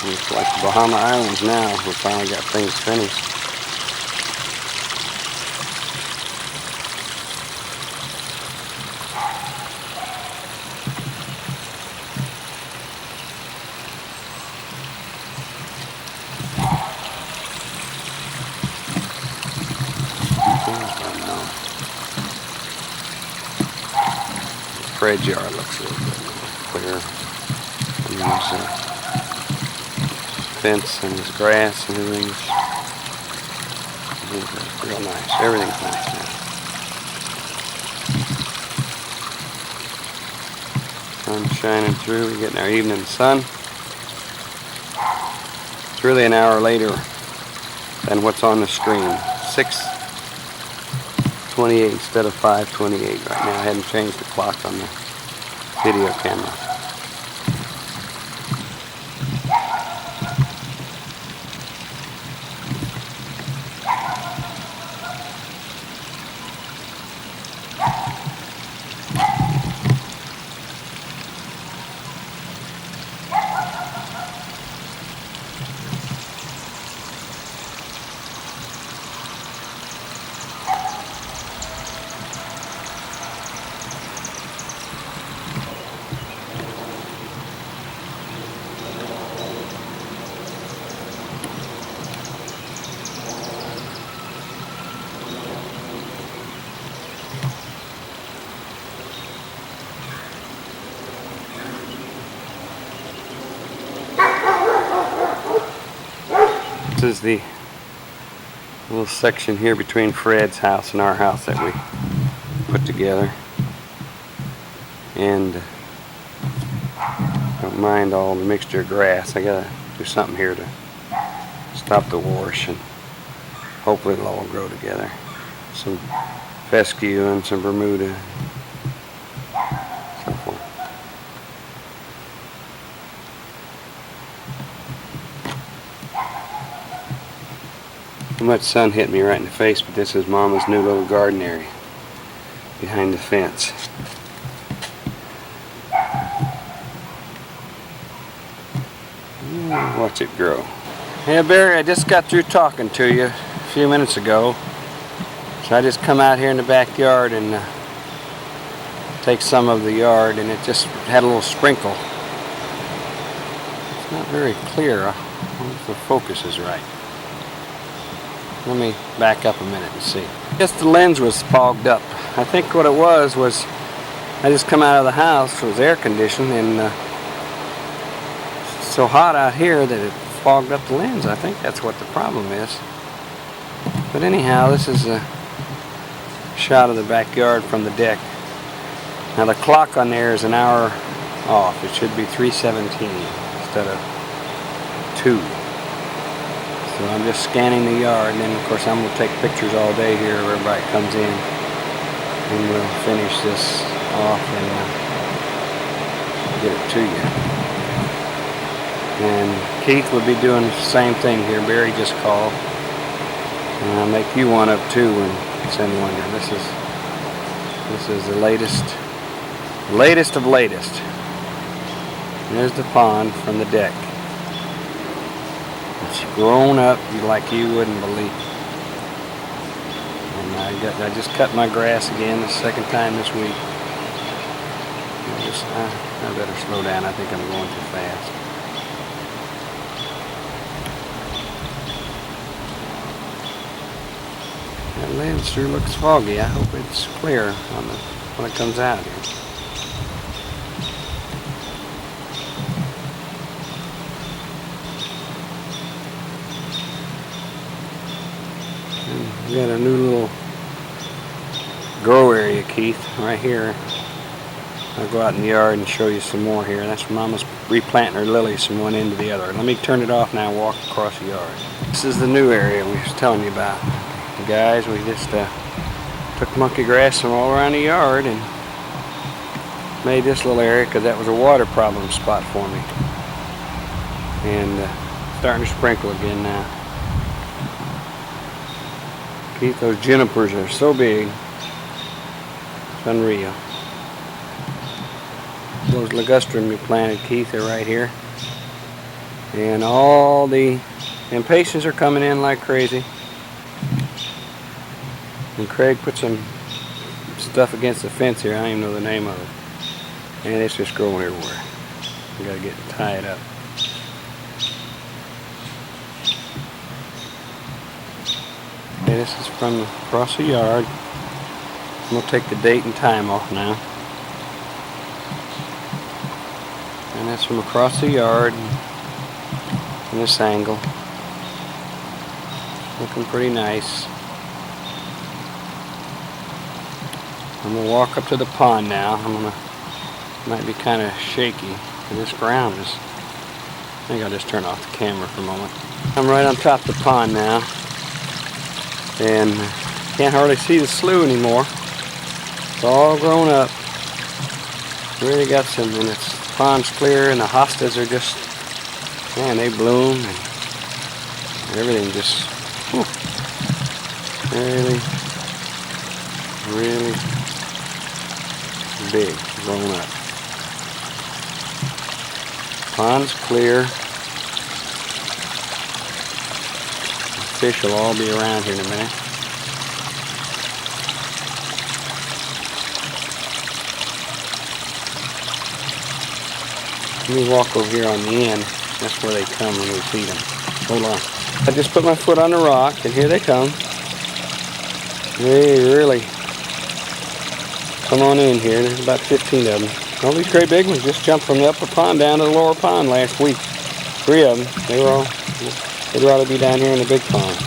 It's like the Bahama Islands now. We finally got things finished. Fred's yard looks a little bit clearer. And there's a fence and there's grass and everything's real nice. Everything's nice now. Sun's shining through. We're getting our evening sun. It's really an hour later than what's on the screen. 6:28 instead of 5:28 right now. I hadn't changed the clock on the video camera. This is the little section here between Fred's house and our house that we put together. And don't mind all the mixture of grass. I gotta do something here to stop the wash, and hopefully it'll all grow together. Some fescue and some Bermuda, so forth. Too much sun hit me right in the face, but this is Mama's new little garden area behind the fence. Watch it grow. Hey Barry, I just got through talking to you a few minutes ago. So I just come out here in the backyard and take some of the yard, and it just had a little sprinkle. It's not very clear. I wonder if the focus is right. Let me back up a minute and see. I guess the lens was fogged up. I think what it was I just come out of the house, it was air conditioned, and it's so hot out here that it fogged up the lens. I think that's what the problem is. But anyhow, this is a shot of the backyard from the deck. Now the clock on there is an hour off. It should be 3:17 instead of 2. So I'm just scanning the yard, and then of course I'm going to take pictures all day here where everybody comes in, and we'll finish this off and get it to you. And Keith will be doing the same thing here. Barry just called, and I'll make you one up too and send one here. This is the latest of latest. There's the pond from the deck. It's grown up like you wouldn't believe. And I just cut my grass again the second time this week. I better slow down. I think I'm going too fast. That lens sure looks foggy. I hope it's clear when it comes out here. We got a new little grow area, Keith, right here. I'll go out in the yard and show you some more here. That's Mama's replanting her lilies from one end to the other. Let me turn it off now and walk across the yard. This is the new area we was telling you about. Guys, we just took monkey grass from all around the yard and made this little area because that was a water problem spot for me. And starting to sprinkle again now. Keith, those junipers are so big, it's unreal. Those ligustrum you planted, Keith, are right here. And all the impatiens are coming in like crazy. And Craig put some stuff against the fence here. I don't even know the name of it. And it's just growing everywhere. We gotta get it tied up. Okay, this is from across the yard. I'm gonna take the date and time off now. And that's from across the yard from this angle. Looking pretty nice. I'm gonna walk up to the pond now. Might be kind of shaky, and this ground is. I think I'll just turn off the camera for a moment. I'm right on top of the pond now, and can't hardly see the slough anymore. It's all grown up. Really got some, and its pond's clear, and the hostas are just, man, they bloom, and everything just, whew, really big, grown up. Pond's clear. The fish will all be around here in a minute. Let me walk over here on the end. That's where they come when we feed them. Hold on. I just put my foot on the rock, and here they come. They really come on in here. There's about 15 of them. All these great big ones just jumped from the upper pond down to the lower pond last week. 3 of them. They'd rather be down here in the big pond.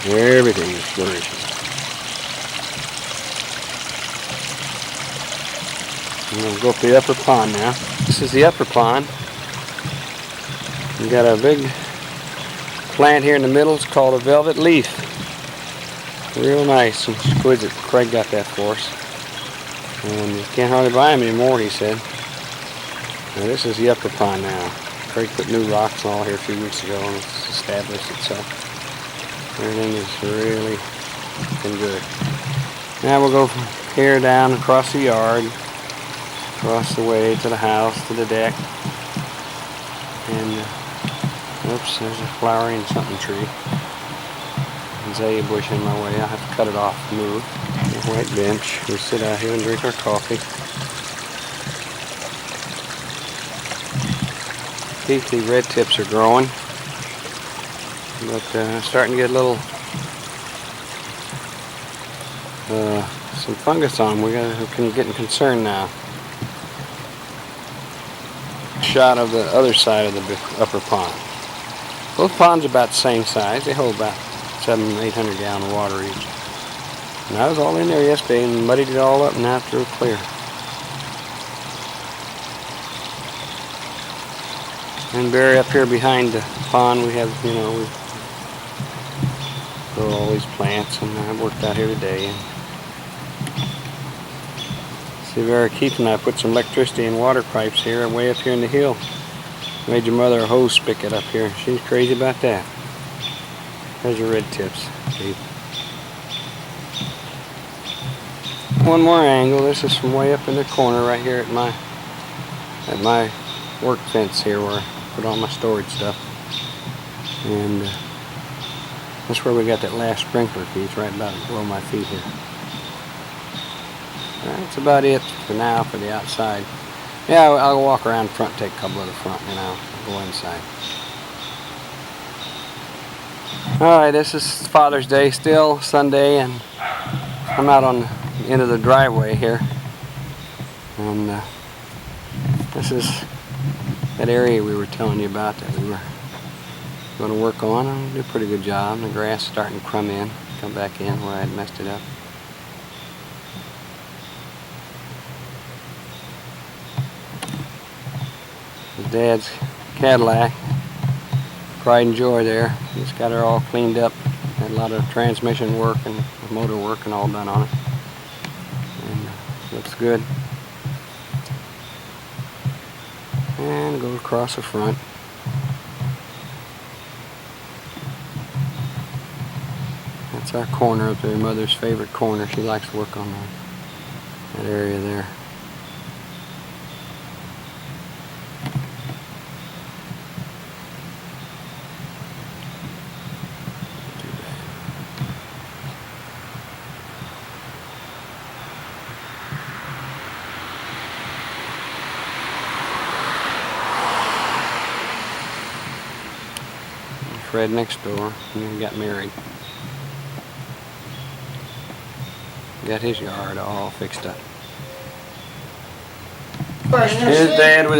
Everything is flourishing. I'm going to go up the upper pond now. This is the upper pond. We've got a big plant here in the middle. It's called a velvet leaf. Real nice and exquisite. Craig got that for us. And you can't hardly buy them anymore, he said. Now this is the upper pond now. Craig put new rocks and all here a few weeks ago, and it's established itself. Everything is really looking good. Now we'll go from here down across the yard, across the way to the house, to the deck. And, oops, there's a flowering something tree. Azalea bush in my way. I'll have to cut it off and move. A white bench. We sit out here and drink our coffee. The red tips are growing. But starting to get a little some fungus on them. We're getting concerned now. Shot of the other side of the upper pond. Both ponds are about the same size. They hold about 700-800 gallon of water each. And I was all in there yesterday and muddied it all up, and now it's real clear. And Barry up here behind the pond, we have, we grow all these plants, and I worked out here today. And see, Barry, Keith and I put some electricity and water pipes here, way up here in the hill. Made your mother a hose spigot up here. She's crazy about that. There's your red tips, Keith. One more angle. This is from way up in the corner right here at my work fence here, where I put all my storage stuff. And that's where we got that last sprinkler piece, right about below my feet here. That's about it for now for the outside. Yeah, I'll walk around the front, take a couple of the front, and I'll go inside. Alright, this is Father's Day still, Sunday, and I'm out on the end of the driveway here. And this is that area we were telling you about that we were going to work on and do a pretty good job. The grass is starting to crumb in, come back in where I had messed it up. His dad's Cadillac, pride and joy there. He's got her all cleaned up. Had a lot of transmission work and motor work and all done on it. And looks good. And go across the front. That's our corner up there, Mother's favorite corner. She likes to work on that area there. Fred next door, and got married. Got his yard all fixed up. His dad was